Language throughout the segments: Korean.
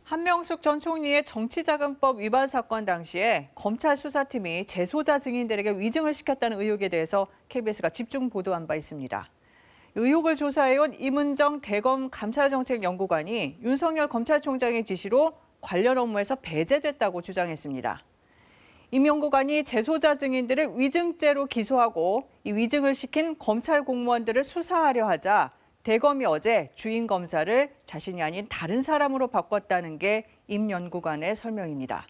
한명숙 전 총리의 정치자금법 위반 사건 당시에 검찰 수사팀이 재소자 증인들에게 위증을 시켰다는 의혹에 대해서 KBS가 집중 보도한 바 있습니다. 의혹을 조사해온 임은정 대검 감찰정책연구관이 윤석열 검찰총장의 지시로 관련 업무에서 배제됐다고 주장했습니다. 임 연구관이 재소자 증인들을 위증죄로 기소하고 이 위증을 시킨 검찰 공무원들을 수사하려 하자 대검이 어제 주인 검사를 자신이 아닌 다른 사람으로 바꿨다는 게 임 연구관의 설명입니다.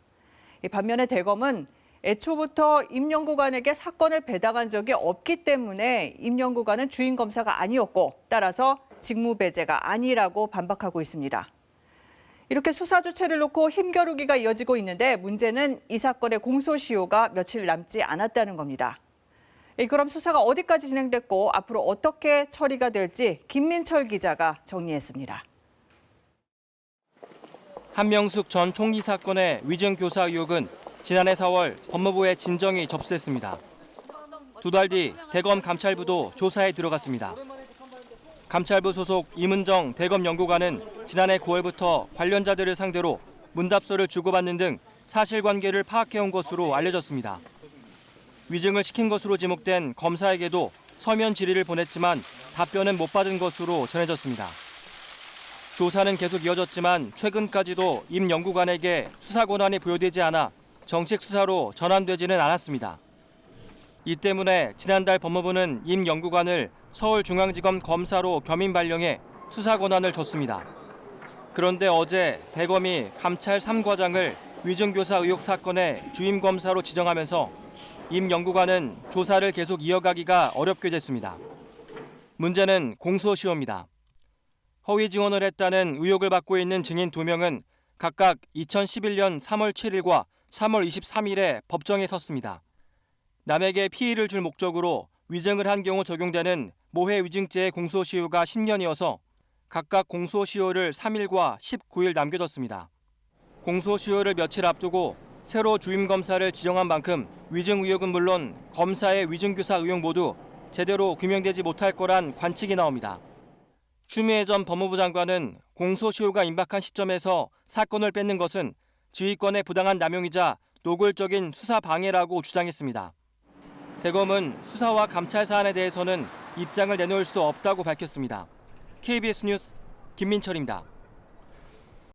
반면에 대검은 애초부터 임 연구관에게 사건을 배당한 적이 없기 때문에 임 연구관은 주인 검사가 아니었고 따라서 직무 배제가 아니라고 반박하고 있습니다. 이렇게 수사 주체를 놓고 힘겨루기가 이어지고 있는데 문제는 이 사건의 공소시효가 며칠 남지 않았다는 겁니다. 그럼 수사가 어디까지 진행됐고 앞으로 어떻게 처리가 될지 김민철 기자가 정리했습니다. 한명숙 전 총리 사건의 위증 교사 의혹은 지난해 4월 법무부에 진정이 접수됐습니다. 2달 뒤 대검 감찰부도 조사에 들어갔습니다. 감찰부 소속 임은정 대검 연구관은 지난해 9월부터 관련자들을 상대로 문답서를 주고받는 등 사실관계를 파악해온 것으로 알려졌습니다. 위증을 시킨 것으로 지목된 검사에게도 서면 질의를 보냈지만 답변은 못 받은 것으로 전해졌습니다. 조사는 계속 이어졌지만 최근까지도 임 연구관에게 수사 권한이 부여되지 않아 정식 수사로 전환되지는 않았습니다. 이 때문에 지난달 법무부는 임 연구관을 서울중앙지검 검사로 겸임 발령해 수사 권한을 줬습니다. 그런데 어제 대검이 감찰 3과장을 위증교사 의혹 사건의 주임 검사로 지정하면서 임 연구관은 조사를 계속 이어가기가 어렵게 됐습니다. 문제는 공소시효입니다. 허위 증언을 했다는 의혹을 받고 있는 증인 2명은 각각 2011년 3월 7일과 3월 23일에 법정에 섰습니다. 남에게 피해를 줄 목적으로 위증을 한 경우 적용되는 모해 위증죄의 공소시효가 10년이어서 각각 공소시효를 3일과 19일 남겨뒀습니다. 공소시효를 며칠 앞두고 새로 주임검사를 지정한 만큼 위증 의혹은 물론 검사의 위증교사 의혹 모두 제대로 규명되지 못할 거란 관측이 나옵니다. 추미애 전 법무부 장관은 공소시효가 임박한 시점에서 사건을 뺏는 것은 지휘권의 부당한 남용이자 노골적인 수사 방해라고 주장했습니다. 대검은 수사와 감찰 사안에 대해서는 입장을 내놓을 수 없다고 밝혔습니다. KBS 뉴스 김민철입니다.